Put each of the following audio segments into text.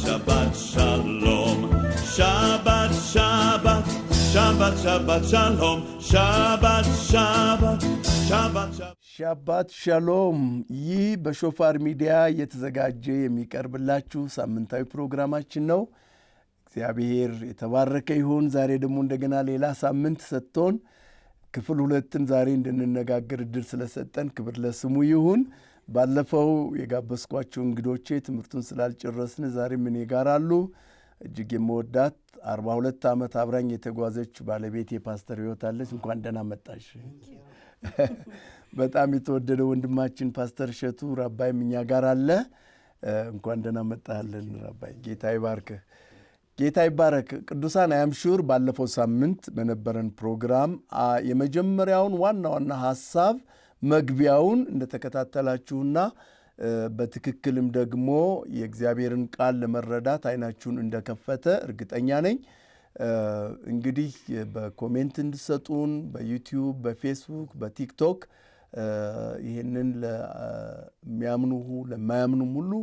Shabbat Shalom, Shabbat Shabbat, Shabbat Shabbat Shalom, Shabbat Shabbat, Shabbat Shabbat. ሻባት ሻሎም። ይህ በሾፋር ሚዲያ የተዘጋጀ የሚቀርብላችሁ ሳምንታዊ ፕሮግራማችን ነው። እግዚአብሔር የተባረከ ይሁን። ዛሬ ደግሞ እንደገና ሌላ ሳምንት ሰጥቶን ክፍል 2ን ዛሬ እንድንነጋገር እድል ስለሰጠን ክብር ለስሙ ይሁን። ባለፈው የጋበዝኳቸው እንግዶቼ ትምህርቱን ስላልጨረስን ዛሬም እኔ ጋር አሉ። እጅግ የምወዳት 42 ዓመት አብራኝ የተጓዘች ባለቤት የፓስተር ሕይወት አለች። እንኳን ደህና መጣሽ። በጣም የተወደደ ወንድማችን ፓስተር እሸቱ ራባይም እኛ ጋር አለ። እንኳን ደህና መጣህልን ራባይ። ጌታ ይባርክህ። ጌታ ይባረክ። ቅዱሳን አያምሹር ባለፈው ሳምንት በነበረን ፕሮግራም የመጀመሪያውን ዋና ዋና ሐሳብ መግቢያውን እንደተከታተላችሁና በትክክልም ደግሞ የእግዚአብሔርን ቃል ለመረዳት አይናችሁን እንደከፈተ እርግጠኛ ነኝ። እንግዲህ በኮሜንት እንድሰጡን በዩቲዩብ፣ በፌስቡክ፣ በቲክቶክ ይህንን ለሚያምኑሁ ለማያምኑም ሁሉ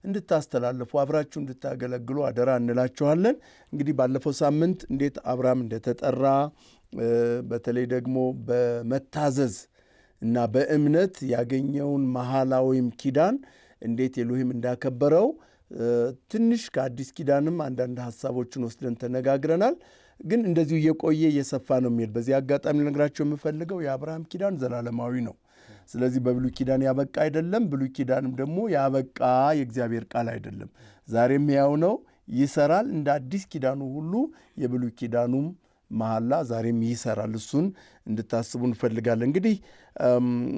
እንድታስተላልፉ አብራችሁ እንድታገለግሉ አደራ እንላችኋለን። እንግዲህ ባለፈው ሳምንት እንዴት አብርሃም እንደተጠራ በተለይ ደግሞ በመታዘዝ እና በእምነት ያገኘውን መሐላዊም ኪዳን እንዴት ኤሎሂም እንዳከበረው ትንሽ ከአዲስ ኪዳንም አንዳንድ ሐሳቦችን ወስደን ተነጋግረናል። ግን እንደዚሁ እየቆየ እየሰፋ ነው የሚሄድ። በዚህ አጋጣሚ ልነግራቸው የምፈልገው የአብርሃም ኪዳን ዘላለማዊ ነው። ስለዚህ በብሉይ ኪዳን ያበቃ አይደለም። ብሉይ ኪዳንም ደግሞ ያበቃ የእግዚአብሔር ቃል አይደለም። ዛሬም ያው ነው፣ ይሰራል። እንደ አዲስ ኪዳኑ ሁሉ የብሉይ ኪዳኑም መሐላ ዛሬም ይሰራል። እሱን እንድታስቡ እንፈልጋለን። እንግዲህ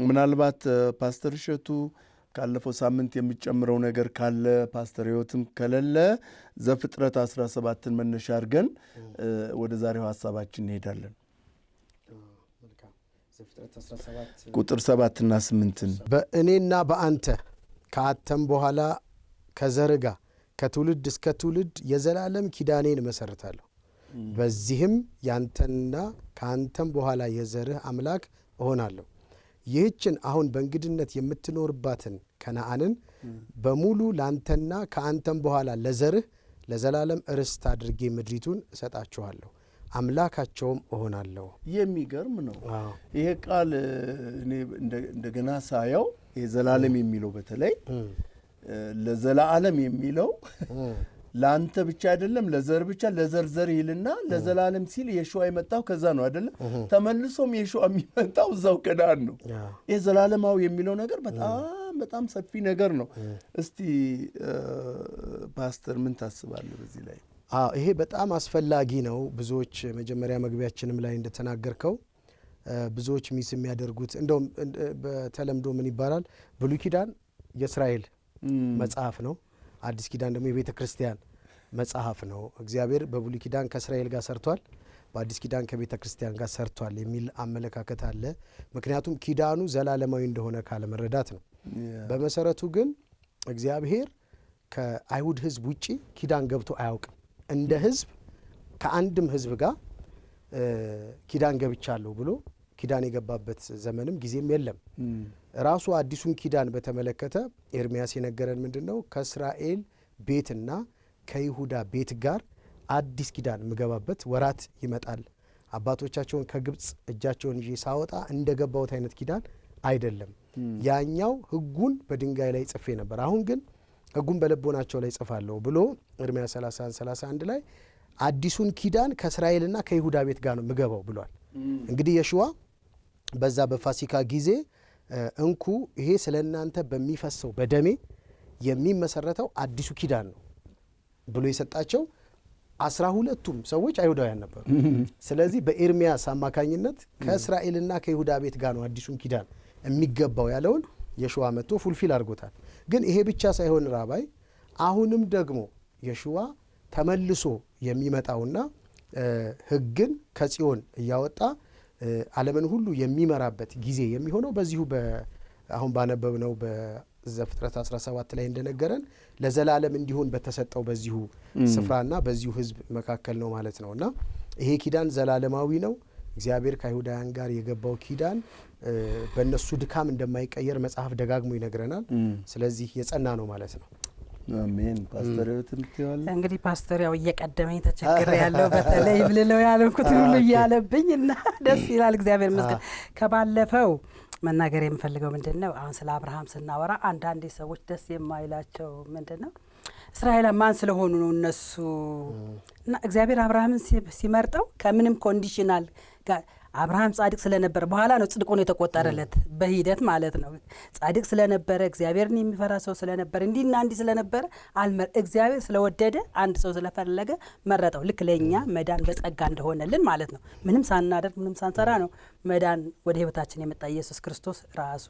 ምናልባት ፓስተር እሸቱ ካለፈው ሳምንት የሚጨምረው ነገር ካለ፣ ፓስተር ሕይወትም ከሌለ ዘፍጥረት 17ን መነሻ አድርገን ወደ ዛሬው ሐሳባችን እንሄዳለን። ቁጥር 7ና 8ን በእኔና በአንተ ከአንተም በኋላ ከዘርህ ጋር ከትውልድ እስከ ትውልድ የዘላለም ኪዳኔን እመሰርታለሁ። በዚህም ያንተና ከአንተም በኋላ የዘርህ አምላክ እሆናለሁ። ይህችን አሁን በእንግድነት የምትኖርባትን ከነዓንን በሙሉ ለአንተና ከአንተም በኋላ ለዘርህ ለዘላለም ርስት አድርጌ ምድሪቱን እሰጣችኋለሁ፣ አምላካቸውም እሆናለሁ። የሚገርም ነው ይሄ ቃል። እኔ እንደገና ሳየው ይሄ ዘላለም የሚለው በተለይ ለዘላለም የሚለው ለአንተ ብቻ አይደለም፣ ለዘር ብቻ ለዘርዘር ይልና ለዘላለም ሲል የሾዋ የመጣው ከዛ ነው አይደለም። ተመልሶም የሾዋ የሚመጣው እዛው ከነዓን ነው። ይህ ዘላለማዊ የሚለው ነገር በጣም በጣም ሰፊ ነገር ነው። እስቲ ፓስተር ምን ታስባለህ በዚህ ላይ? ይሄ በጣም አስፈላጊ ነው። ብዙዎች መጀመሪያ መግቢያችንም ላይ እንደተናገርከው ብዙዎች ሚስ የሚያደርጉት እንደውም በተለምዶ ምን ይባላል፣ ብሉይ ኪዳን የእስራኤል መጽሐፍ ነው፣ አዲስ ኪዳን ደግሞ የቤተ ክርስቲያን መጽሐፍ ነው። እግዚአብሔር በብሉይ ኪዳን ከእስራኤል ጋር ሰርቷል፣ በአዲስ ኪዳን ከቤተ ክርስቲያን ጋር ሰርቷል የሚል አመለካከት አለ። ምክንያቱም ኪዳኑ ዘላለማዊ እንደሆነ ካለመረዳት ነው። በመሰረቱ ግን እግዚአብሔር ከአይሁድ ሕዝብ ውጪ ኪዳን ገብቶ አያውቅም። እንደ ሕዝብ ከአንድም ሕዝብ ጋር ኪዳን ገብቻለሁ ብሎ ኪዳን የገባበት ዘመንም ጊዜም የለም። ራሱ አዲሱን ኪዳን በተመለከተ ኤርምያስ የነገረን ምንድን ነው? ከእስራኤል ቤትና ከይሁዳ ቤት ጋር አዲስ ኪዳን ምገባበት ወራት ይመጣል። አባቶቻቸውን ከግብፅ እጃቸውን ይዤ ሳወጣ እንደገባሁት አይነት ኪዳን አይደለም። ያኛው ሕጉን በድንጋይ ላይ ጽፌ ነበር፣ አሁን ግን ሕጉን በልቦናቸው ላይ ጽፋለሁ ብሎ ኤርምያስ 31 ላይ አዲሱን ኪዳን ከእስራኤልና ከይሁዳ ቤት ጋር ነው ምገባው ብሏል። እንግዲህ የሽዋ በዛ በፋሲካ ጊዜ እንኩ ይሄ ስለ እናንተ በሚፈሰው በደሜ የሚመሰረተው አዲሱ ኪዳን ነው ብሎ የሰጣቸው 12ቱም ሰዎች አይሁዳውያን ነበሩ። ስለዚህ በኤርምያስ አማካኝነት ከእስራኤልና ከይሁዳ ቤት ጋር ነው አዲሱን ኪዳን የሚገባው ያለውን የሽዋ መጥቶ ፉልፊል አድርጎታል። ግን ይሄ ብቻ ሳይሆን ራባይ አሁንም ደግሞ የሽዋ ተመልሶ የሚመጣውና ሕግን ከጽዮን እያወጣ ዓለምን ሁሉ የሚመራበት ጊዜ የሚሆነው በዚሁ አሁን ባነበብነው በዘፍጥረት 17 ላይ እንደነገረን ለዘላለም እንዲሆን በተሰጠው በዚሁ ስፍራና በዚሁ ሕዝብ መካከል ነው ማለት ነውና ይሄ ኪዳን ዘላለማዊ ነው። እግዚአብሔር ከአይሁዳውያን ጋር የገባው ኪዳን በእነሱ ድካም እንደማይቀየር መጽሐፍ ደጋግሞ ይነግረናል። ስለዚህ የጸና ነው ማለት ነው። አሜን። ፓስተር ትምትያለ እንግዲህ ፓስተር ያው እየቀደመኝ ተቸግሬ ያለው በተለይ ብልለው ያልኩት ሁሉ እያለብኝ እና ደስ ይላል። እግዚአብሔር ይመስገን። ከባለፈው መናገር የምፈልገው ምንድነው አሁን ስለ አብርሃም ስናወራ አንዳንድ ሰዎች ደስ የማይላቸው ምንድነው እስራኤል ማን ስለሆኑ ነው እነሱ እና እግዚአብሔር አብርሃምን ሲመርጠው ከምንም ኮንዲሽናል ጋር አብርሃም ጻድቅ ስለነበረ በኋላ ነው ጽድቅ ሆኖ የተቆጠረለት በሂደት ማለት ነው። ጻድቅ ስለነበረ እግዚአብሔርን የሚፈራ ሰው ስለነበረ እንዲና እንዲ ስለነበረ እግዚአብሔር ስለወደደ አንድ ሰው ስለፈለገ መረጠው። ልክ ለኛ መዳን በጸጋ እንደሆነልን ማለት ነው። ምንም ሳናደርግ ምንም ሳንሰራ ነው መዳን ወደ ህይወታችን የመጣ ኢየሱስ ክርስቶስ ራሱ።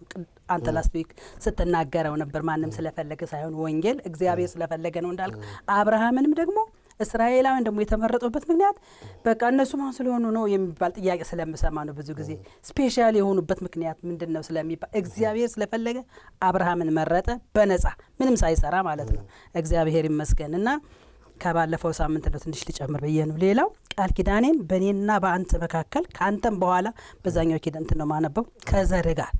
አንተ ላስት ዊክ ስትናገረው ነበር ማንም ስለፈለገ ሳይሆን ወንጌል እግዚአብሔር ስለፈለገ ነው እንዳልኩ። አብርሃምንም ደግሞ እስራኤላውያን ደግሞ የተመረጡበት ምክንያት በቃ እነሱ ማን ስለሆኑ ነው የሚባል ጥያቄ ስለምሰማ ነው ብዙ ጊዜ። ስፔሻል የሆኑበት ምክንያት ምንድነው ስለሚባል እግዚአብሔር ስለፈለገ አብርሃምን መረጠ በነጻ ምንም ሳይሰራ ማለት ነው። እግዚአብሔር ይመስገን። እና ከባለፈው ሳምንት ነው ትንሽ ሊጨምር ብዬ ነው። ሌላው ቃል ኪዳኔን በእኔና በአንተ መካከል ከአንተም በኋላ በዛኛው ኪዳን ነው ማነበው ከዘር ጋር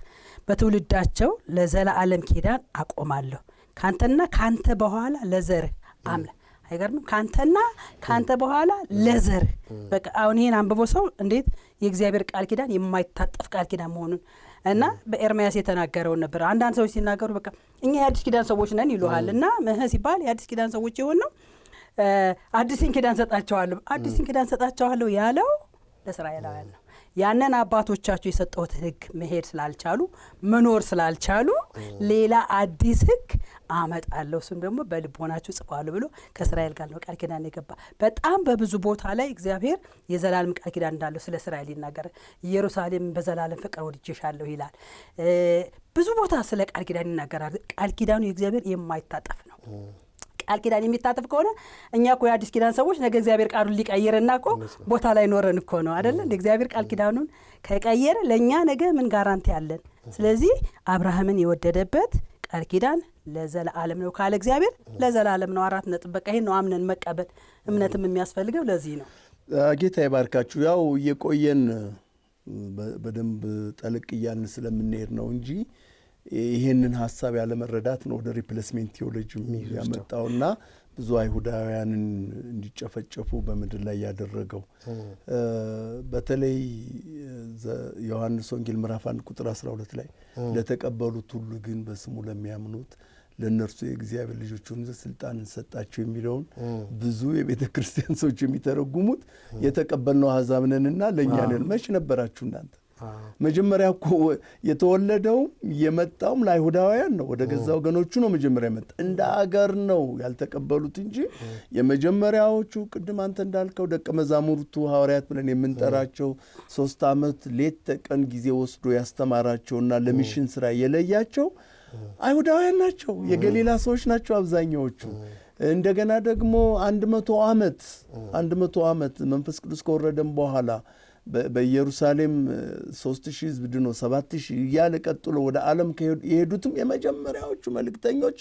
በትውልዳቸው ለዘላለም ኪዳን አቆማለሁ ካንተና ካንተ በኋላ ለዘር አምለ አይገርምም? ካንተና ካንተ በኋላ ለዘር በቃ አሁን ይሄን አንብቦ ሰው እንዴት የእግዚአብሔር ቃል ኪዳን የማይታጠፍ ቃል ኪዳን መሆኑን እና በኤርምያስ የተናገረው ነበር። አንዳንድ ሰዎች ሲናገሩ በቃ እኛ የአዲስ ኪዳን ሰዎች ነን ይሉሃል እና ሲባል የአዲስ ኪዳን ሰዎች የሆን ነው አዲስን ኪዳን ሰጣቸዋለሁ ያለው ለእስራኤላውያን ነው። ያንን አባቶቻቸው የሰጠውት ሕግ መሄድ ስላልቻሉ መኖር ስላልቻሉ ሌላ አዲስ ሕግ አመጣለሁ እሱም ደግሞ በልቦናችሁ ጽፏለሁ ብሎ ከእስራኤል ጋር ነው ቃል ኪዳን የገባ። በጣም በብዙ ቦታ ላይ እግዚአብሔር የዘላለም ቃል ኪዳን እንዳለው ስለ እስራኤል ይናገራል። ኢየሩሳሌም በዘላለም ፍቅር ወድጄሻለሁ ይላል። ብዙ ቦታ ስለ ቃል ኪዳን ይናገራል። ቃል ኪዳኑ የእግዚአብሔር የማይታጠፍ ነው። ቃል ኪዳን የሚታጠፍ ከሆነ እኛ እኮ የአዲስ ኪዳን ሰዎች ነገ እግዚአብሔር ቃሉን ሊቀይርና እኮ ቦታ ላይ ኖረን እኮ ነው አይደል? እንደ እግዚአብሔር ቃል ኪዳኑን ከቀየረ ለኛ ነገ ምን ጋራንቲ አለን? ስለዚህ አብርሃምን የወደደበት ቃል ኪዳን ለዘላለም ነው ካለ እግዚአብሔር ለዘላለም ነው። 4 ነጥብ በቃ ይሄን ነው አምነን መቀበል። እምነትም የሚያስፈልገው ለዚህ ነው። ጌታ ይባርካችሁ። ያው እየቆየን በደንብ ጠልቅ እያልን ስለምንሄድ ነው እንጂ ይሄንን ሀሳብ ያለ መረዳት ነው ወደ ሪፕሌስሜንት ቴዎሎጂ ያመጣውና ብዙ አይሁዳውያንን እንዲጨፈጨፉ በምድር ላይ ያደረገው። በተለይ ዮሐንስ ወንጌል ምዕራፍ 1 ቁጥር 12 ላይ ለተቀበሉት ሁሉ ግን በስሙ ለሚያምኑት ለነርሱ የእግዚአብሔር ልጆች ሆኑ ስልጣንን ሰጣቸው የሚለውን ብዙ የቤተ ክርስቲያን ሰዎች የሚተረጉሙት የተቀበልነው አሕዛብ ነንና ለእኛ ነን። መች ነበራችሁ እናንተ? መጀመሪያ እኮ የተወለደው የመጣውም ለአይሁዳውያን ነው። ወደ ገዛ ወገኖቹ ነው መጀመሪያ የመጣ። እንደ አገር ነው ያልተቀበሉት እንጂ የመጀመሪያዎቹ ቅድም አንተ እንዳልከው ደቀ መዛሙርቱ ሐዋርያት ብለን የምንጠራቸው 3 ዓመት ሌት ተቀን ጊዜ ወስዶ ያስተማራቸውና ለሚሽን ስራ የለያቸው አይሁዳውያን ናቸው። የገሊላ ሰዎች ናቸው አብዛኛዎቹ። እንደገና ደግሞ 100 ዓመት መንፈስ ቅዱስ ከወረደም በኋላ በኢየሩሳሌም 3000 ሕዝብ ድኖ 7000 እያለ ቀጥሎ ወደ ዓለም የሄዱትም የመጀመሪያዎቹ መልእክተኞች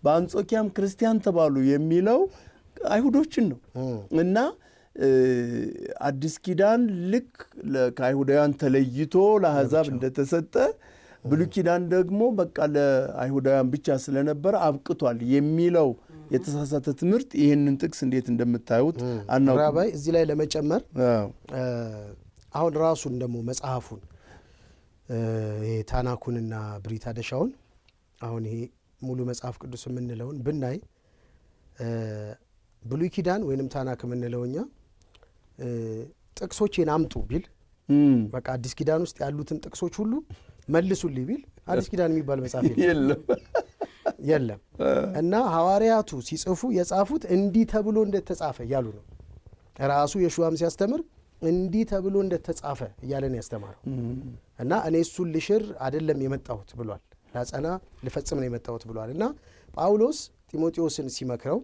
በአንጾኪያም ክርስቲያን ተባሉ የሚለው አይሁዶችን ነው። እና አዲስ ኪዳን ልክ ከአይሁዳውያን ተለይቶ ለአሕዛብ እንደተሰጠ ብሉይ ኪዳን ደግሞ በቃ ለአይሁዳውያን ብቻ ስለነበረ አብቅቷል የሚለው የተሳሳተ ትምህርት ይህንን ጥቅስ እንዴት እንደምታዩት አናውቅም። ራባይ እዚህ ላይ ለመጨመር አሁን ራሱን ደግሞ መጽሐፉን ታናኩንና ብሪት አደሻውን አሁን ይሄ ሙሉ መጽሐፍ ቅዱስ የምንለውን ብናይ ብሉይ ኪዳን ወይንም ታናክ የምንለውኛ ጥቅሶችን አምጡ ቢል በቃ አዲስ ኪዳን ውስጥ ያሉትን ጥቅሶች ሁሉ መልሱልኝ ቢል አዲስ ኪዳን የሚባል መጽሐፍ የለም። እና ሐዋርያቱ ሲጽፉ የጻፉት እንዲህ ተብሎ እንደተጻፈ እያሉ ነው። ራሱ የሹዓም ሲያስተምር እንዲህ ተብሎ እንደተጻፈ እያለን ያስተማረው እና እኔ እሱን ልሽር አይደለም የመጣሁት ብሏል። ላጸና ልፈጽም ነው የመጣሁት ብሏል። እና ጳውሎስ ጢሞቴዎስን ሲመክረው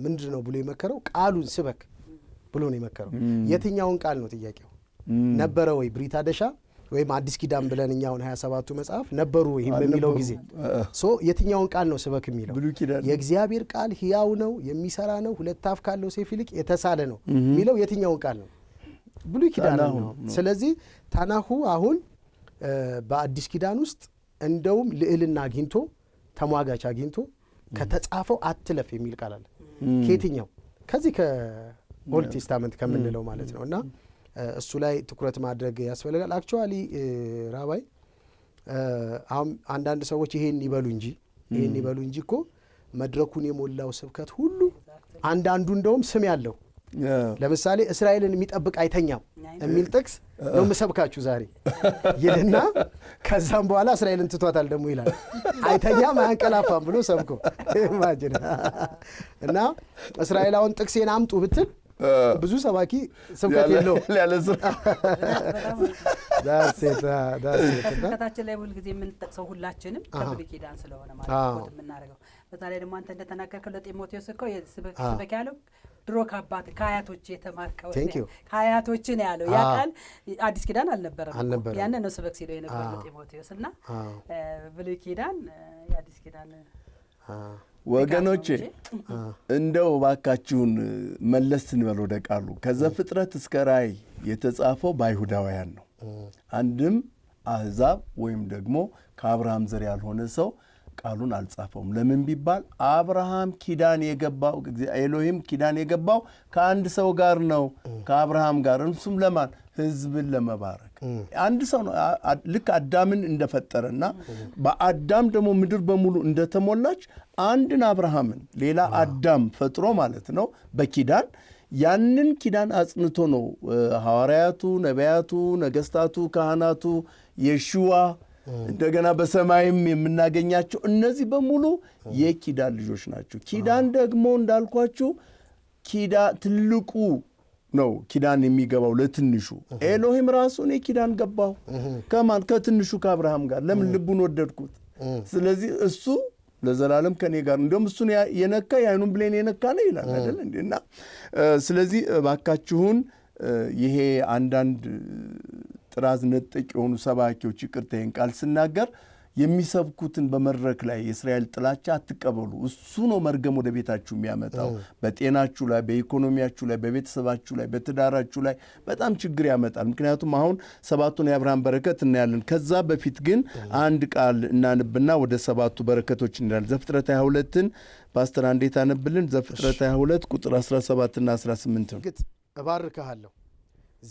ምንድን ነው ብሎ የመከረው? ቃሉን ስበክ ብሎ ነው የመከረው። የትኛውን ቃል ነው ጥያቄው? ነበረ ወይ ብሪት አደሻ ወይም አዲስ ኪዳን ብለን እኛውን 27ቱ መጽሐፍ ነበሩ ወይ በሚለው ጊዜ የትኛውን ቃል ነው ስበክ የሚለው? የእግዚአብሔር ቃል ሕያው ነው የሚሰራ ነው 2 አፍ ካለው ሰይፍ ይልቅ የተሳለ ነው የሚለው የትኛውን ቃል ነው? ብሉይ ኪዳን ነው። ስለዚህ ታናሁ አሁን በአዲስ ኪዳን ውስጥ እንደውም ልዕልና አግኝቶ ተሟጋች አግኝቶ ከተጻፈው አትለፍ የሚል ቃል አለ። ከየትኛው? ከዚህ ከኦልድ ቴስታመንት ከምንለው ማለት ነው። እና እሱ ላይ ትኩረት ማድረግ ያስፈልጋል። አክቹዋሊ ራባይ አሁን አንዳንድ ሰዎች ይሄን ይበሉ እንጂ እኮ መድረኩን የሞላው ስብከት ሁሉ አንዳንዱ እንደውም ስም ያለው ለምሳሌ እስራኤልን የሚጠብቅ አይተኛም የሚል ጥቅስ ነው መሰብካችሁ ዛሬ ይልና ከዛም በኋላ እስራኤልን ትቷታል ደግሞ ይላል። አይተኛም አያንቀላፋም ብሎ ሰብኮ ኢማጂን። እና እስራኤላውን ጥቅሴን አምጡ ብትል ብዙ ሰባኪ ስብከት የለው ያለዘ ስብከታችን ላይ ሁልጊዜ የምንጠቅሰው ሁላችንም ከብሉይ ኪዳን ስለሆነ ማለት ነው የምናደርገው። በዛ ላይ ደግሞ አንተ እንደተናገርከው ለጢሞቴዎስ እኮ ስበክ ያለው ድሮ ከአባት ከአያቶች የተማርከው ከአያቶች ነው ያለው። ያ ቃል አዲስ ኪዳን አልነበረም። ያን ነው ስበክ ሲለው የነበረው ጢሞቴዎስ። እና ብሉይ ኪዳን የአዲስ ኪዳን ወገኖቼ እንደው ባካችሁን መለስ እንበል ወደ ቃሉ። ከዘፍጥረት እስከ ራእይ የተጻፈው በአይሁዳውያን ነው። አንድም አሕዛብ ወይም ደግሞ ከአብርሃም ዘር ያልሆነ ሰው ቃሉን አልጻፈውም። ለምን ቢባል አብርሃም ኪዳን የገባው ኤሎሂም ኪዳን የገባው ከአንድ ሰው ጋር ነው፣ ከአብርሃም ጋር። እሱም ለማን? ሕዝብን ለመባረክ። አንድ ሰው ነው። ልክ አዳምን እንደፈጠረና በአዳም ደግሞ ምድር በሙሉ እንደተሞላች አንድን አብርሃምን ሌላ አዳም ፈጥሮ ማለት ነው በኪዳን ያንን ኪዳን አጽንቶ ነው ሐዋርያቱ፣ ነቢያቱ፣ ነገስታቱ፣ ካህናቱ፣ የሽዋ እንደገና በሰማይም የምናገኛቸው እነዚህ በሙሉ የኪዳን ልጆች ናቸው። ኪዳን ደግሞ እንዳልኳችሁ ትልቁ ነው ኪዳን የሚገባው ለትንሹ። ኤሎሂም ራሱ እኔ ኪዳን ገባሁ ከማን? ከትንሹ ከአብርሃም ጋር። ለምን? ልቡን ወደድኩት። ስለዚህ እሱ ለዘላለም ከኔ ጋር፣ እንደውም እሱን የነካ የዓይኑን ብሌን የነካ ነው ይላል አይደል እንዴና። ስለዚህ ባካችሁን ይሄ አንዳንድ ጥራዝ ነጠቅ የሆኑ ሰባኪዎች ይቅርታ ይህን ቃል ስናገር የሚሰብኩትን በመድረክ ላይ የእስራኤል ጥላቻ አትቀበሉ። እሱ ነው መርገም ወደ ቤታችሁ የሚያመጣው። በጤናችሁ ላይ፣ በኢኮኖሚያችሁ ላይ፣ በቤተሰባችሁ ላይ፣ በትዳራችሁ ላይ በጣም ችግር ያመጣል። ምክንያቱም አሁን ሰባቱን የአብርሃም በረከት እናያለን። ከዛ በፊት ግን አንድ ቃል እናንብና ወደ ሰባቱ በረከቶች እንላለን። ዘፍጥረት 22ን ፓስተር አንዴት አነብልን። ዘፍጥረት 22 ቁጥር 17ና 18 ነው። እባርክሃለሁ፣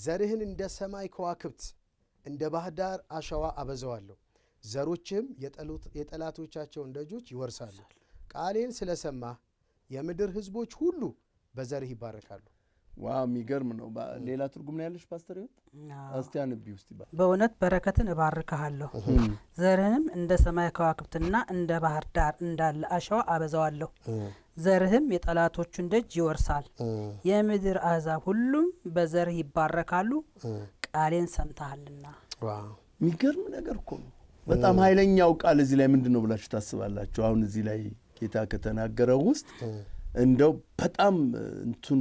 ዘርህን እንደ ሰማይ ከዋክብት እንደ ባህር ዳር አሸዋ አበዛዋለሁ፣ ዘሮችም የጠላቶቻቸውን ደጆች ይወርሳሉ። ቃሌን ስለሰማህ የምድር ሕዝቦች ሁሉ በዘርህ ይባረካሉ። ዋው የሚገርም ነው። ሌላ ትርጉም ነው ያለሽ ፓስተር? እስቲ አንቢ ውስጥ በእውነት በረከትን እባርክሃለሁ፣ ዘርህንም እንደ ሰማይ ከዋክብትና እንደ ባህር ዳር እንዳለ አሸዋ አበዛዋለሁ፣ ዘርህም የጠላቶቹን ደጅ ይወርሳል። የምድር አሕዛብ ሁሉም በዘርህ ይባረካሉ፣ ቃሌን ሰምተሃልና። የሚገርም ነገር እኮ ነው። በጣም ኃይለኛው ቃል እዚህ ላይ ምንድን ነው ብላችሁ ታስባላችሁ? አሁን እዚህ ላይ ጌታ ከተናገረው ውስጥ እንደው በጣም እንትኑ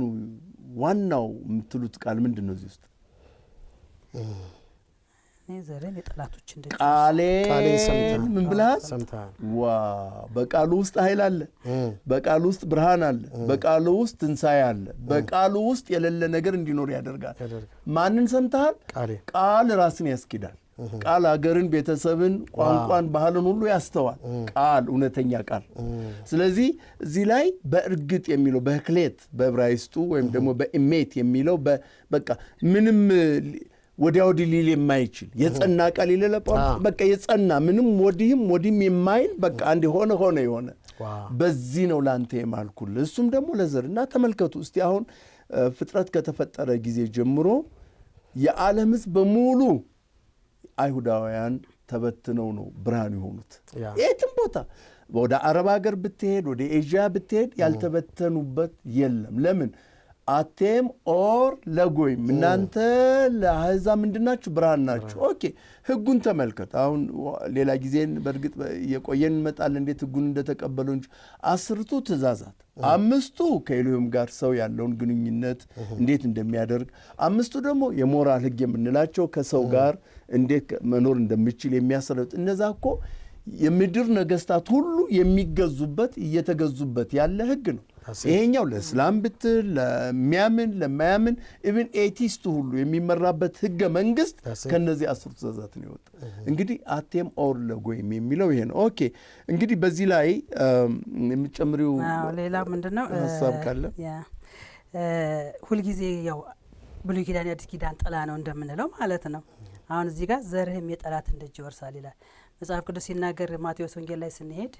ዋናው የምትሉት ቃል ምንድን ነው? እዚህ ውስጥ ዘርን የጠላቶችን ደጅ ቃሌን ምን ብለሃል? ዋ በቃሉ ውስጥ ኃይል አለ። በቃሉ ውስጥ ብርሃን አለ። በቃሉ ውስጥ ትንሣኤ አለ። በቃሉ ውስጥ የሌለ ነገር እንዲኖር ያደርጋል። ማንን ሰምተሃል? ቃል ራስን ያስኪዳል። ቃል አገርን፣ ቤተሰብን፣ ቋንቋን፣ ባህልን ሁሉ ያስተዋል። ቃል እውነተኛ ቃል። ስለዚህ እዚህ ላይ በእርግጥ የሚለው በክሌት በዕብራይስጡ ወይም ደግሞ በኢሜት የሚለው በቃ ምንም ወዲያ ወዲህ ሊል የማይችል የጸና ቃል ይለለ በቃ የጸና ምንም ወዲህም የማይል በቃ አንድ የሆነ በዚህ ነው ላንተ የማልኩልህ እሱም ደግሞ ለዘር እና ተመልከቱ እስቲ አሁን ፍጥረት ከተፈጠረ ጊዜ ጀምሮ የዓለም ሕዝብ በሙሉ አይሁዳውያን ተበትነው ነው ብርሃን የሆኑት። የትም ቦታ ወደ አረብ ሀገር ብትሄድ ወደ ኤዥያ ብትሄድ ያልተበተኑበት የለም። ለምን? አቴም ኦር ለጎይም እናንተ ለአሕዛብ ምንድናችሁ? ብርሃን ናችሁ። ኦኬ ሕጉን ተመልከት። አሁን ሌላ ጊዜን በእርግጥ የቆየን እንመጣለን እንዴት ሕጉን እንደተቀበሉ እንጂ 10ቱ ትእዛዛት 5ቱ ከኤሎሂም ጋር ሰው ያለውን ግንኙነት እንዴት እንደሚያደርግ 5ቱ ደግሞ የሞራል ሕግ የምንላቸው ከሰው ጋር እንዴት መኖር እንደሚችል የሚያሰለጥ እነዛ እኮ የምድር ነገስታት ሁሉ የሚገዙበት እየተገዙበት ያለ ሕግ ነው። ይሄኛው ለእስላም ብትል ለሚያምን ለማያምን ኢቭን ኤቲስቱ ሁሉ የሚመራበት ህገ መንግስት ከነዚህ 10 ትእዛዛት ነው የወጣ። እንግዲህ አቴም ኦር ለጎይም የሚለው ይሄ ነው። ኦኬ እንግዲህ በዚህ ላይ የምጨምሪው ሌላ ምንድነው ሐሳብ ካለ? ሁልጊዜ ያው ብሉይ ኪዳን የአዲስ ኪዳን ጥላ ነው እንደምንለው ማለት ነው። አሁን እዚህ ጋር ዘርህም የጠላትን ደጅ ይወርሳል ይላል መጽሐፍ ቅዱስ ሲናገር። ማቴዎስ ወንጌል ላይ ስንሄድ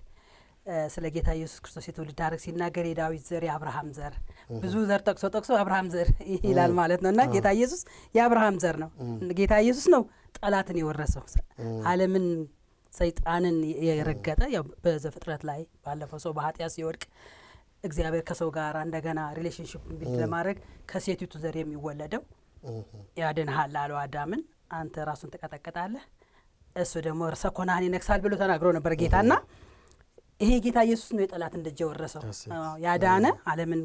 ስለ ጌታ ኢየሱስ ክርስቶስ የትውልድ ሐረግ ሲናገር የዳዊት ዘር የአብርሃም ዘር ብዙ ዘር ጠቅሶ አብርሃም ዘር ይላል ማለት ነው። እና ጌታ ኢየሱስ የአብርሃም ዘር ነው። ጌታ ኢየሱስ ነው ጠላትን የወረሰው ዓለምን ሰይጣንን የረገጠ። ያው በዘፍጥረት ላይ ባለፈው ሰው በኃጢአት ሲወድቅ እግዚአብሔር ከሰው ጋር እንደገና ሪሌሽንሺፕ ቢልድ ለማድረግ ከሴቲቱ ዘር የሚወለደው ያድንሃል አለው አዳምን። አንተ ራሱን ትቀጠቅጣለህ እሱ ደግሞ ሰኮናህን ይነክሳል ብሎ ተናግሮ ነበር ጌታና ይሄ ጌታ ኢየሱስ ነው የጠላትን ደጅ የወረሰው ያዳነ ዓለምን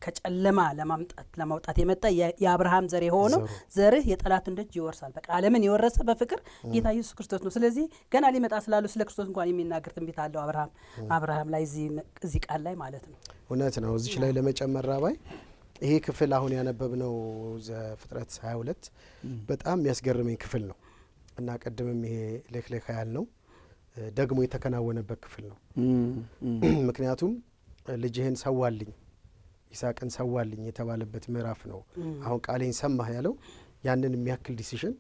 ከጨለማ ለማውጣት የመጣ የአብርሃም ዘር የሆነው ዘርህ የጠላትን ደጅ ይወርሳል። በቃ ዓለምን የወረሰ በፍቅር ጌታ ኢየሱስ ክርስቶስ ነው። ስለዚህ ገና ሊመጣ ስላሉ ስለ ክርስቶስ እንኳን የሚናገር ትንቢት አለው አብርሃም ላይ እዚህ ቃል ላይ ማለት ነው። እውነት ነው። እዚች ላይ ለመጨመር ራባይ ይሄ ክፍል አሁን ያነበብነው ዘፍጥረት 22 በጣም የሚያስገርመኝ ክፍል ነው እና ቀድምም ይሄ ለክለካ ያልነው ደግሞ የተከናወነበት ክፍል ነው። ምክንያቱም ልጅህን ሰዋልኝ ይስሐቅን ሰዋልኝ የተባለበት ምዕራፍ ነው። አሁን ቃሌን ሰማህ ያለው ያንን የሚያክል ዲሲሽን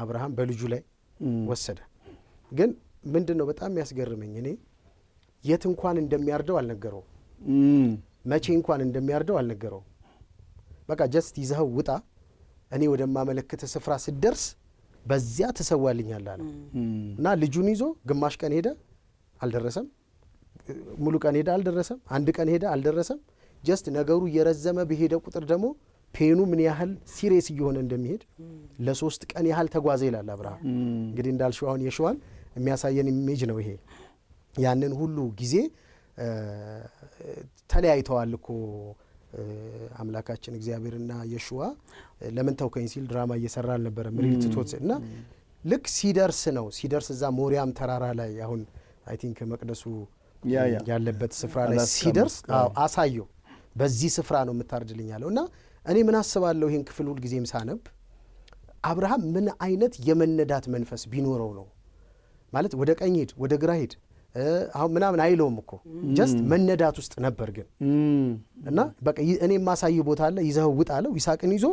አብርሃም በልጁ ላይ ወሰደ። ግን ምንድነው በጣም የሚያስገርመኝ እኔ የት እንኳን እንደሚያርደው አልነገረው፣ መቼ እንኳን እንደሚያርደው አልነገረው። በቃ ጀስት ይዘኸው ውጣ፣ እኔ ወደማመለክተ ስፍራ ስደርስ በዚያ ትሰዋልኛለህ አለ እና ልጁን ይዞ ግማሽ ቀን ሄደ አልደረሰም፣ ሙሉ ቀን ሄደ አልደረሰም፣ አንድ ቀን ሄደ አልደረሰም። ጀስት ነገሩ እየረዘመ በሄደ ቁጥር ደግሞ ፔኑ ምን ያህል ሲሪየስ እየሆነ እንደሚሄድ ለ3 ቀን ያህል ተጓዘ ይላል አብርሃም። እንግዲህ እንዳልሽው አሁን የሸዋን የሚያሳየን ኢሜጅ ነው ይሄ። ያንን ሁሉ ጊዜ ተለያይተዋል እኮ አምላካችን እግዚአብሔርና የሸዋ ለምን ተውከኝ ሲል ድራማ እየሰራ አልነበረ ምሪትቶት እና ልክ ሲደርስ እዛ ሞሪያም ተራራ ላይ አሁን አይ ቲንክ መቅደሱ ያለበት ስፍራ ላይ ሲደርስ አሳየው በዚህ ስፍራ ነው የምታርድልኝ ያለው እና እኔ ምን አስባለሁ ይሄን ክፍል ሁሉ ጊዜም ሳነብ አብርሃም ምን አይነት የመነዳት መንፈስ ቢኖረው ነው ማለት ወደ ቀኝ ሄድ ወደ ግራ ሄድ አሁን ምናምን አይለውም እኮ ጀስት መነዳት ውስጥ ነበር። ግን እና በቃ እኔ የማሳየው ቦታ አለ ይዘው ውጣ አለው። ይስሐቅን ይዞ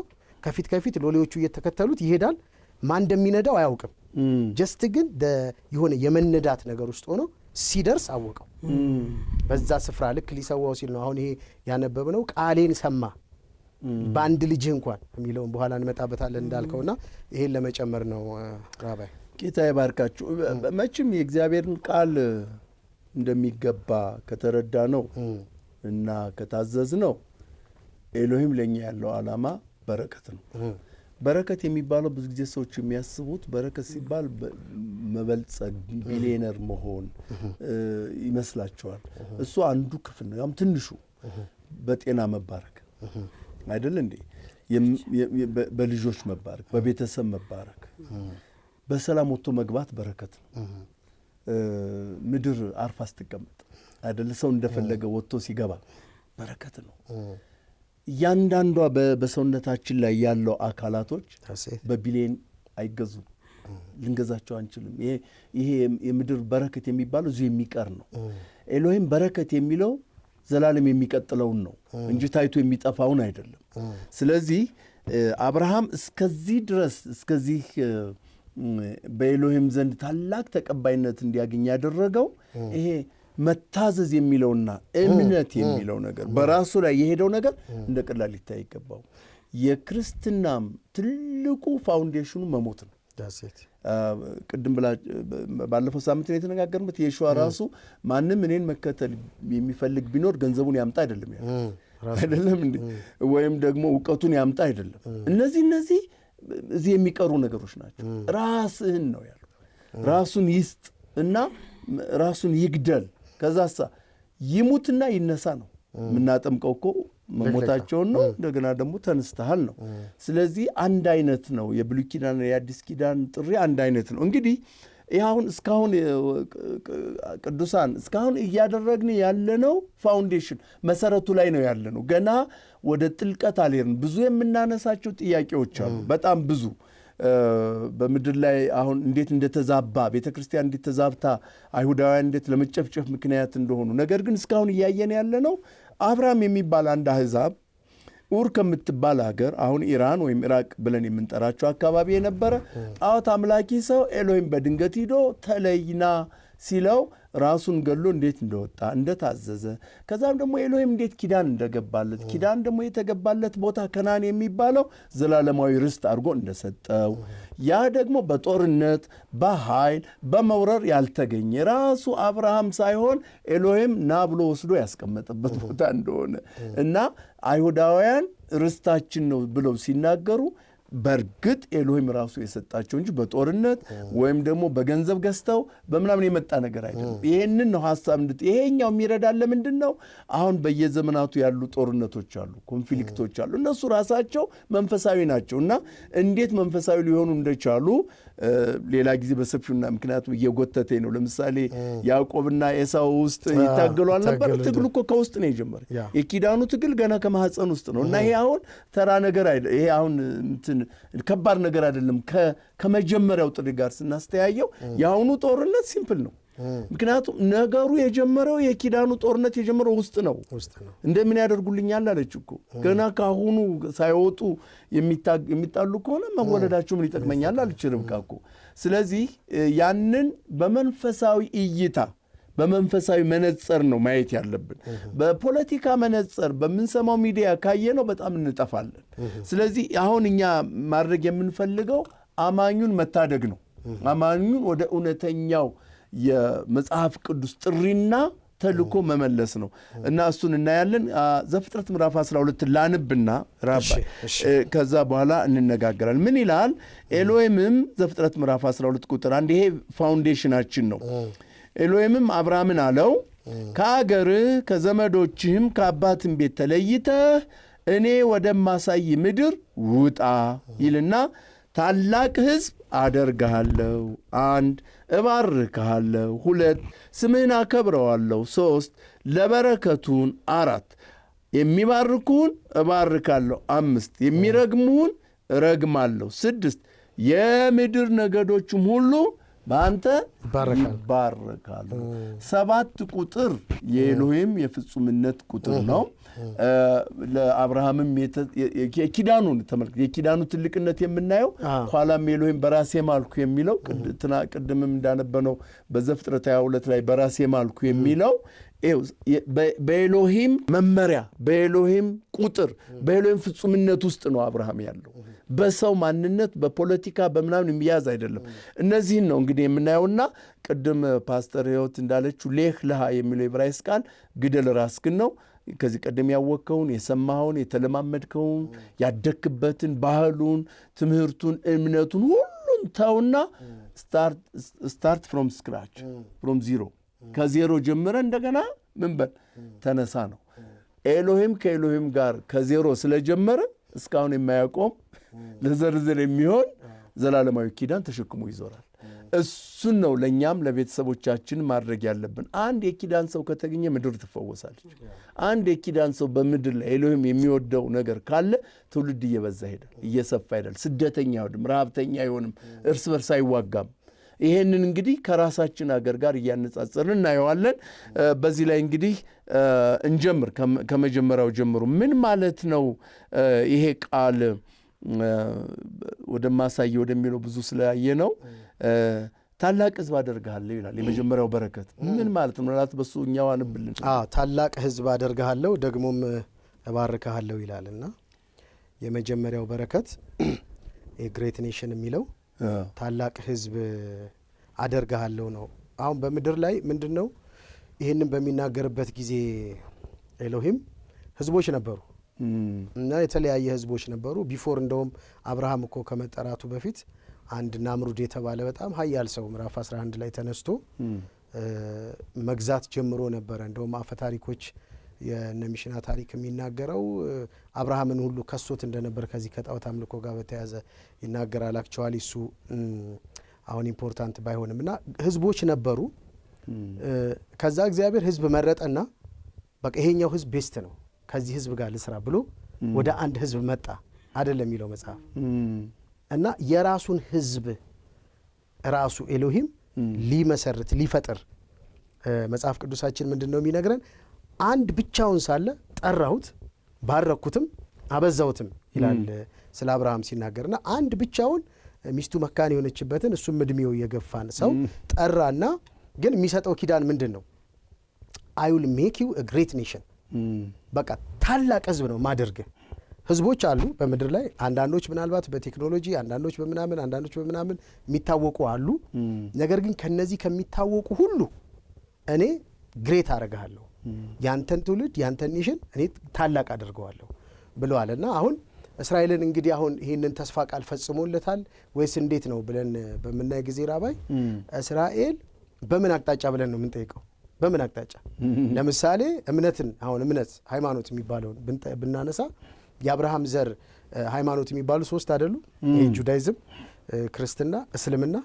ከፊት ሎሌዎቹ እየተከተሉት ይሄዳል። ማን እንደሚነዳው አያውቅም። ጀስት ግን የሆነ የመነዳት ነገር ውስጥ ሆኖ ሲደርስ አወቀው። በዛ ስፍራ ልክ ሊሰዋው ሲል ነው አሁን ይሄ ያነበብነው ቃሌን ሰማ በአንድ ልጅ እንኳን የሚለውን በኋላ እንመጣበታለን እንዳልከውና ይሄን ለመጨመር ነው ራባይ። ጌታ ይባርካችሁ። መቼም የእግዚአብሔርን ቃል እንደሚገባ ከተረዳ ነው እና ከታዘዝ ነው ኤሎሂም ለኛ ያለው ዓላማ በረከት ነው። በረከት የሚባለው ብዙ ጊዜ ሰዎች የሚያስቡት በረከት ሲባል መበልጸግ ቢሊየነር መሆን ይመስላቸዋል። እሱ አንዱ ክፍል ነው። ያም ትንሹ በጤና መባረክ አይደል እንዴ? በልጆች መባረክ፣ በቤተሰብ መባረክ፣ በሰላም ወጥቶ መግባት በረከት ነው። ምድር አርፋ ስትቀመጥ አይደል? ሰው እንደፈለገ ወጥቶ ሲገባ በረከት ነው። እያንዳንዷ በሰውነታችን ላይ ያለው አካላቶች በቢሊየን አይገዙም፣ ልንገዛቸው አንችልም። ይሄ የምድር በረከት የሚባለው እዚሁ የሚቀር ነው። ኤሎሂም በረከት የሚለው ዘላለም የሚቀጥለውን ነው እንጂ ታይቶ የሚጠፋውን አይደለም። ስለዚህ አብርሃም እስከዚህ ድረስ እስከዚህ በኤሎሂም ዘንድ ታላቅ ተቀባይነት እንዲያገኝ ያደረገው ይሄ መታዘዝ የሚለውና እምነት የሚለው ነገር በራሱ ላይ የሄደው ነገር እንደ ቀላል ሊታይ ይገባው። የክርስትናም ትልቁ ፋውንዴሽኑ መሞት ነው። ቅድም ባለፈው ሳምንት ነው የተነጋገርንበት። የሸዋ ራሱ ማንም እኔን መከተል የሚፈልግ ቢኖር ገንዘቡን ያምጣ አይደለም ያለው አይደለም እንዴ? ወይም ደግሞ እውቀቱን ያምጣ አይደለም። እነዚህ እዚህ የሚቀሩ ነገሮች ናቸው። ራስህን ነው ያለው። ራሱን ይስጥ እና ራሱን ይግደል፣ ከዛሳ ይሙትና ይነሳ ነው። የምናጠምቀው እኮ መሞታቸውን ነው፣ እንደገና ደግሞ ተነስተሃል ነው። ስለዚህ አንድ አይነት ነው። የብሉይ ኪዳን የአዲስ ኪዳን ጥሪ አንድ አይነት ነው። እንግዲህ ይህ አሁን እስካሁን ቅዱሳን እስካሁን እያደረግን ያለነው ፋውንዴሽን መሰረቱ ላይ ነው ያለነው። ገና ወደ ጥልቀት አልሄድን። ብዙ የምናነሳቸው ጥያቄዎች አሉ፣ በጣም ብዙ በምድር ላይ አሁን እንዴት እንደተዛባ ቤተ ክርስቲያን እንዴት ተዛብታ አይሁዳውያን እንዴት ለመጨፍጨፍ ምክንያት እንደሆኑ። ነገር ግን እስካሁን እያየን ያለነው አብርሃም የሚባል አንድ አሕዛብ ኡር ከምትባል ሀገር አሁን ኢራን ወይም ኢራቅ ብለን የምንጠራቸው አካባቢ የነበረ ጣዖት አምላኪ ሰው ኤሎሂም በድንገት ሂዶ ተለይና ሲለው ራሱን ገሎ እንዴት እንደወጣ እንደታዘዘ፣ ከዛም ደግሞ ኤሎሂም እንዴት ኪዳን እንደገባለት፣ ኪዳን ደግሞ የተገባለት ቦታ ከናን የሚባለው ዘላለማዊ ርስት አድርጎ እንደሰጠው፣ ያ ደግሞ በጦርነት በኃይል በመውረር ያልተገኘ ራሱ አብርሃም ሳይሆን ኤሎሂም ና ብሎ ወስዶ ያስቀመጠበት ቦታ እንደሆነ እና አይሁዳውያን ርስታችን ነው ብለው ሲናገሩ በእርግጥ ኤሎሂም ራሱ የሰጣቸው እንጂ በጦርነት ወይም ደግሞ በገንዘብ ገዝተው በምናምን የመጣ ነገር አይደለም። ይሄንን ነው ሐሳብ ይሄኛው የሚረዳል። ለምንድን ነው አሁን በየዘመናቱ ያሉ ጦርነቶች አሉ፣ ኮንፍሊክቶች አሉ። እነሱ ራሳቸው መንፈሳዊ ናቸው እና እንዴት መንፈሳዊ ሊሆኑ እንደቻሉ ሌላ ጊዜ በሰፊውና ምክንያቱም እየጎተተኝ ነው። ለምሳሌ ያዕቆብና ኤሳው ውስጥ ይታገሉ አልነበር? ትግሉ እኮ ከውስጥ ነው የጀመረ። የኪዳኑ ትግል ገና ከማህፀን ውስጥ ነው እና ይሄ አሁን ተራ ነገር አይደለም። ይሄ አሁን ከባድ ነገር አይደለም። ከመጀመሪያው ጥሪ ጋር ስናስተያየው የአሁኑ ጦርነት ሲምፕል ነው። ምክንያቱም ነገሩ የጀመረው የኪዳኑ ጦርነት የጀመረው ውስጥ ነው። እንደምን ያደርጉልኛል አለች እኮ ገና ካሁኑ ሳይወጡ የሚጣሉ ከሆነ መወለዳቸው ምን ይጠቅመኛል አለች ርብቃ እኮ። ስለዚህ ያንን በመንፈሳዊ እይታ በመንፈሳዊ መነጽር ነው ማየት ያለብን። በፖለቲካ መነጽር በምንሰማው ሚዲያ ካየነው በጣም እንጠፋለን። ስለዚህ አሁን እኛ ማድረግ የምንፈልገው አማኙን መታደግ ነው። አማኙን ወደ እውነተኛው የመጽሐፍ ቅዱስ ጥሪና ተልኮ መመለስ ነው እና እሱን እናያለን። ዘፍጥረት ምዕራፍ 12 ላንብና ራባ ከዛ በኋላ እንነጋገራለን። ምን ይላል? ኤሎሂምም ዘፍጥረት ምዕራፍ 12 ቁጥር 1 ይሄ ፋውንዴሽናችን ነው። ኤሎሂምም አብርሃምን አለው ከአገርህ ከዘመዶችህም ከአባትም ቤት ተለይተህ እኔ ወደማሳይ ምድር ውጣ ይልና ታላቅ ሕዝብ አደርግሃለሁ፣ 1 እባርክሃለሁ፣ 2 ስምህን አከብረዋለሁ፣ 3 ለበረከቱን፣ 4 የሚባርኩን እባርካለሁ፣ 5 የሚረግሙን እረግማለሁ፣ 6 የምድር ነገዶችም ሁሉ በአንተ ይባረካሉ። 7 ቁጥር የኤሎሂም የፍጹምነት ቁጥር ነው። ለአብርሃምም የኪዳኑን ተመልክ የኪዳኑ ትልቅነት የምናየው ኋላም ኤሎሂም በራሴ ማልኩ የሚለው ቅድምም እንዳነበነው በዘፍጥረት 22 ላይ በራሴ ማልኩ የሚለው በኤሎሂም መመሪያ በኤሎሂም ቁጥር በኤሎሂም ፍጹምነት ውስጥ ነው አብርሃም ያለው። በሰው ማንነት በፖለቲካ በምናምን የሚያዝ አይደለም። እነዚህን ነው እንግዲህ የምናየውና ቅድም ፓስተር ሕይወት እንዳለችው ሌህ ለሃ የሚለው የዕብራይስጥ ቃል ግደል ራስህን ነው። ከዚህ ቀደም ያወቅከውን የሰማኸውን የተለማመድከውን ያደክበትን ባህሉን ትምህርቱን እምነቱን ሁሉን ተውና ስታርት ፍሮም ስክራች ፍሮም ዚሮ ከዜሮ ጀምረ እንደገና ምን በል ተነሳ ነው። ኤሎሂም ከኤሎሂም ጋር ከዜሮ ስለጀመረ እስካሁን የማያቆም ለዘርዝር የሚሆን ዘላለማዊ ኪዳን ተሸክሞ ይዞራል። እሱን ነው ለእኛም ለቤተሰቦቻችን ማድረግ ያለብን። አንድ የኪዳን ሰው ከተገኘ ምድር ትፈወሳለች። አንድ የኪዳን ሰው በምድር ላይ ኤሎሂም የሚወደው ነገር ካለ ትውልድ እየበዛ ሄዳል፣ እየሰፋ ሄዳል። ስደተኛ አይሆንም፣ ረሃብተኛ አይሆንም፣ እርስ በርስ አይዋጋም። ይሄንን እንግዲህ ከራሳችን አገር ጋር እያነጻጸርን እናየዋለን። በዚህ ላይ እንግዲህ እንጀምር። ከመጀመሪያው ጀምሩ። ምን ማለት ነው ይሄ ቃል? ወደማሳየ ወደሚለው ብዙ ስለያየ ነው። ታላቅ ሕዝብ አደርግሃለሁ ይላል። የመጀመሪያው በረከት ምን ማለት ነው? ምናልባት በሱ እኛው አንብልን። ታላቅ ሕዝብ አደርግሃለሁ ደግሞም እባርክሃለሁ ይላልና የመጀመሪያው በረከት የግሬት ኔሽን የሚለው ታላቅ ሕዝብ አደርግሃለሁ ነው። አሁን በምድር ላይ ምንድን ነው ይህንን በሚናገርበት ጊዜ ኤሎሂም ሕዝቦች ነበሩ እና የተለያየ ሕዝቦች ነበሩ። ቢፎር እንደውም አብርሃም እኮ ከመጠራቱ በፊት አንድ ናምሩድ የተባለ በጣም ሀያል ሰው ምዕራፍ 11 ላይ ተነስቶ መግዛት ጀምሮ ነበረ። እንደውም አፈ ታሪኮች የነሚሽና ታሪክ የሚናገረው አብርሃምን ሁሉ ከሶት እንደነበር ከዚህ ከጣዖት አምልኮ ጋር በተያዘ ይናገራል። አክቹዋሊ እሱ አሁን ኢምፖርታንት ባይሆንምና ህዝቦች ነበሩ። ከዛ እግዚአብሔር ህዝብ መረጠና በቃ ይሄኛው ህዝብ ቤስት ነው ከዚህ ህዝብ ጋር ልስራ ብሎ ወደ አንድ ህዝብ መጣ አይደለም የሚለው መጽሐፍ። እና የራሱን ህዝብ ራሱ ኤሎሂም ሊመሰርት ሊፈጥር መጽሐፍ ቅዱሳችን ምንድነው የሚነግረን? አንድ ብቻውን ሳለ ጠራሁት ባረኩትም አበዛውትም ይላል ስለ አብርሃም ሲናገርና አንድ ብቻውን ሚስቱ መካን የሆነችበትን እሱም እድሜው የገፋን ሰው ጠራና ግን የሚሰጠው ኪዳን ምንድነው? I will make you a great nation በቃ ታላቅ ህዝብ ነው ማድረግ። ህዝቦች አሉ በምድር ላይ አንዳንዶች ምናልባት በቴክኖሎጂ አንዳንዶች በምናምን የሚታወቁ አሉ። ነገር ግን ከነዚህ ከሚታወቁ ሁሉ እኔ ግሬት አደርግሃለሁ፣ ያንተን ትውልድ ያንተን ኔሽን እኔ ታላቅ አደርገዋለሁ ብለዋልና አሁን እስራኤልን እንግዲህ አሁን ይህንን ተስፋ ቃል ፈጽሞለታል ወይስ እንዴት ነው ብለን በምናይ ጊዜ ራባይ እስራኤል በምን አቅጣጫ ብለን ነው የምንጠይቀው? በምን አቅጣጫ? ለምሳሌ እምነትን አሁን እምነት ሃይማኖት የሚባለውን ብናነሳ የአብርሃም ዘር ሃይማኖት የሚባሉ 3 አይደሉ? ጁዳይዝም፣ ክርስትና፣ እስልምና።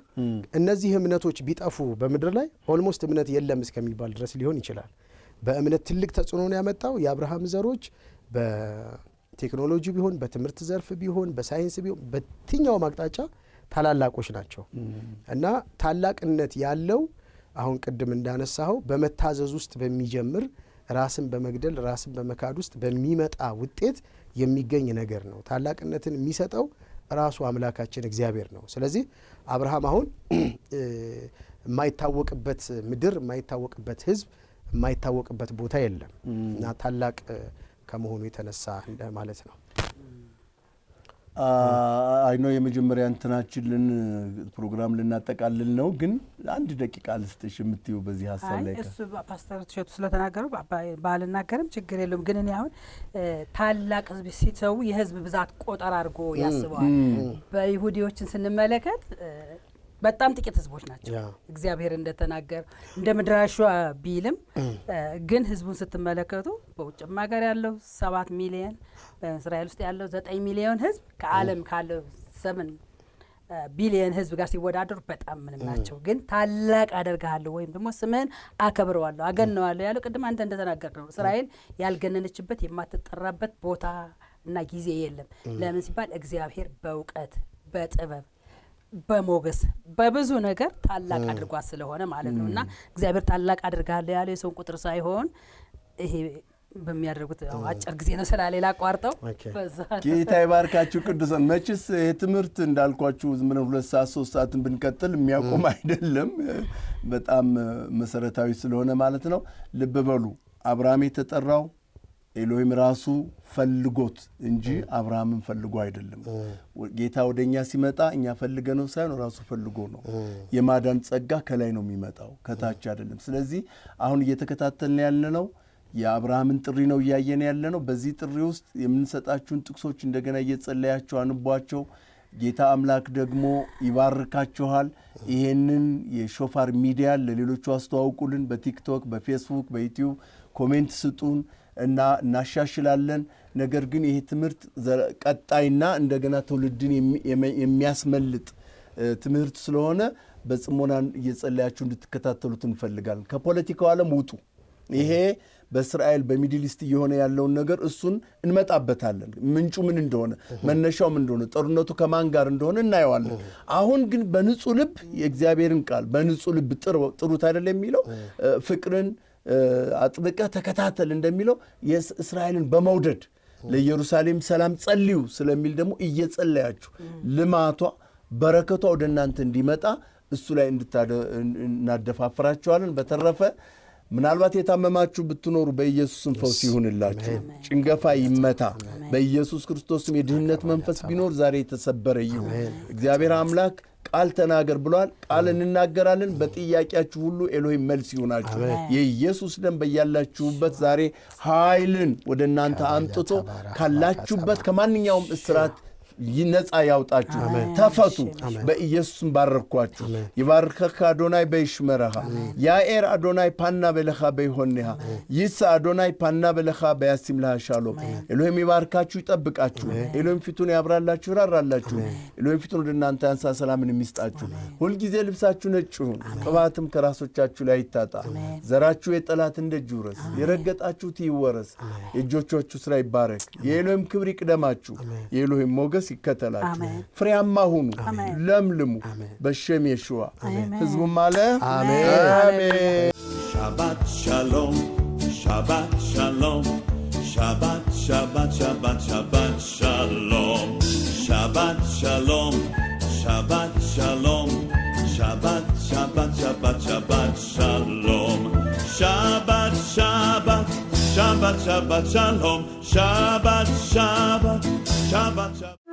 እነዚህ እምነቶች ቢጠፉ በምድር ላይ ኦልሞስት እምነት የለም እስከሚባል ድረስ ሊሆን ይችላል። በእምነት ትልቅ ተጽዕኖ ነው ያመጣው የአብርሃም ዘሮች በቴክኖሎጂ ቢሆን በትምህርት ዘርፍ ቢሆን በሳይንስ ቢሆን በየትኛውም አቅጣጫ ታላላቆች ናቸው። እና ታላቅነት ያለው አሁን ቅድም እንዳነሳው በመታዘዝ ውስጥ በሚጀምር ራስን በመግደል ራስን በመካድ ውስጥ በሚመጣ ውጤት የሚገኝ ነገር ነው። ታላቅነትን የሚሰጠው ራሱ አምላካችን እግዚአብሔር ነው። ስለዚህ አብርሃም አሁን የማይታወቅበት ምድር የማይታወቅበት ህዝብ የማይታወቅበት ቦታ የለም እና ታላቅ ከመሆኑ የተነሳ ማለት ነው። አይኖ የመጀመሪያ እንትናችንን ፕሮግራም ልናጠቃልል ነው፣ ግን 1 ደቂቃ ልስጥሽ የምትይው በዚህ ሀሳብ ላይ እሱ ፓስተር እሸቱ ስለተናገሩ ባልናገርም ችግር የለውም። ግን እኔ አሁን ታላቅ ህዝብ ሲሰው የህዝብ ብዛት ቆጠር አድርጎ ያስበዋል። በይሁዲዎችን ስንመለከት በጣም ጥቂት ህዝቦች ናቸው። እግዚአብሔር እንደተናገረ እንደ ምድራሹ ቢልም ግን ህዝቡን ስትመለከቱ በውጭም ሀገር ያለው 7 ሚሊዮን በእስራኤል ውስጥ ያለው 9 ሚሊዮን ህዝብ ከዓለም ካለው 7 ቢሊዮን ህዝብ ጋር ሲወዳደሩ በጣም ምንም ናቸው። ግን ታላቅ አደርግሃለሁ ወይም ደግሞ ስምህን አከብረዋለሁ አገነዋለሁ ያለው ቅድም አንተ እንደተናገርከው እስራኤል ያልገነነችበት የማትጠራበት ቦታ እና ጊዜ የለም። ለምን ሲባል እግዚአብሔር በእውቀት በጥበብ በሞገስ በብዙ ነገር ታላቅ አድርጓት ስለሆነ ማለት ነውና እግዚአብሔር ታላቅ አድርጋለሁ ያለው የሰውን ቁጥር ሳይሆን ይሄ በሚያደርጉት አጭር ጊዜ ነው ስላሌላ ቋርጠው ጌታ ይባርካችሁ ቅዱሳን። መችስ የትምህርት እንዳልኳችሁ ዝም ብለን 2 ሰዓት 3 ሰዓትን ብንቀጥል የሚያቆም አይደለም፣ በጣም መሰረታዊ ስለሆነ ማለት ነው። ልብ በሉ አብርሃም የተጠራው ኤሎሂም ራሱ ፈልጎት እንጂ አብርሃምን ፈልጎ አይደለም። ጌታ ወደኛ ሲመጣ እኛ ፈልገነው ሳይሆን ራሱ ፈልጎ ነው። የማዳን ጸጋ ከላይ ነው የሚመጣው ከታች አይደለም። ስለዚህ አሁን እየተከታተልን ያለነው የአብርሃምን ጥሪ ነው እያየን ያለነው። በዚህ ጥሪ ውስጥ የምንሰጣችሁን ጥቅሶች እንደገና እየጸለያችሁ አንቧቸው። ጌታ አምላክ ደግሞ ይባርካችኋል። ይሄንን የሾፋር ሚዲያ ለሌሎቹ አስተዋውቁልን። በቲክቶክ፣ በፌስቡክ፣ በዩቲዩብ ኮሜንት ስጡን እና እናሻሽላለን። ነገር ግን ይሄ ትምህርት ቀጣይና እንደገና ትውልድን የሚያስመልጥ ትምህርት ስለሆነ በጽሞና እየጸለያችሁ እንድትከታተሉት እንፈልጋለን። ከፖለቲካው ዓለም ውጡ። ይሄ በእስራኤል በሚድል ኢስት እየሆነ ያለውን ነገር እሱን እንመጣበታለን። ምንጩ ምን እንደሆነ መነሻው ምን እንደሆነ ጦርነቱ ከማን ጋር እንደሆነ እናየዋለን። አሁን ግን በንጹህ ልብ የእግዚአብሔርን ቃል በንጹህ ልብ ጥሩት አይደል የሚለው ፍቅርን አጥብቀህ ተከታተል እንደሚለው የእስራኤልን በመውደድ ለኢየሩሳሌም ሰላም ጸልዩ ስለሚል ደግሞ እየጸለያችሁ ልማቷ በረከቷ ወደ እናንተ እንዲመጣ እሱ ላይ እናደፋፍራችኋለን። በተረፈ ምናልባት የታመማችሁ ብትኖሩ በኢየሱስም ፈውስ ይሁንላችሁ። ጭንገፋ ይመታ በኢየሱስ ክርስቶስም። የድህነት መንፈስ ቢኖር ዛሬ የተሰበረ ይሁን። እግዚአብሔር አምላክ ቃል ተናገር ብሏል። ቃል እንናገራለን። በጥያቄያችሁ ሁሉ ኤሎሂም መልስ ይሆናችሁ። የኢየሱስ ደም በያላችሁበት ዛሬ ኃይልን ወደ እናንተ አምጥቶ ካላችሁበት ከማንኛውም እስራት ይነጻ ያውጣችሁ ተፈቱ በኢየሱስ ባረኳችሁ ይባርከከ አዶናይ በይሽመረሃ ያኤር አዶናይ ፓና በለኻ በይሆንሃ ይሳ አዶናይ ፓና በለኻ በያሲምልሃ ሻሎም ኤሎሄም ይባርካችሁ ይጠብቃችሁ ኤሎሄም ፊቱን ያብራላችሁ ይራራላችሁ ኤሎሄም ፊቱን ወደ እናንተ ያንሳ ሰላምን የሚስጣችሁ ሁሉ ጊዜ ልብሳችሁ ነጭ ይሁን ቅባትም ከራሶቻችሁ ላይ ይታጣ ዘራችሁ የጠላት እንደጁረስ የረገጣችሁት ይወረስ የእጆቻችሁ ስራ ይባረክ የኤሎሄም ክብር ይቅደማችሁ የኤሎሄም ሞገስ ይከተላችሁ ፍሬያማ ሁኑ ለምልሙ በሸም የሽዋ ህዝቡ ማለ አሜን Shabbat shalom Shabbat shalom Shabbat Shabbat Shabbat Shabbat shalom Shabbat shalom Shabbat shalom Shabbat Shabbat Shabbat Shabbat shalom Shabbat Shabbat Shabbat Shabbat shalom Shabbat Shabbat Shabbat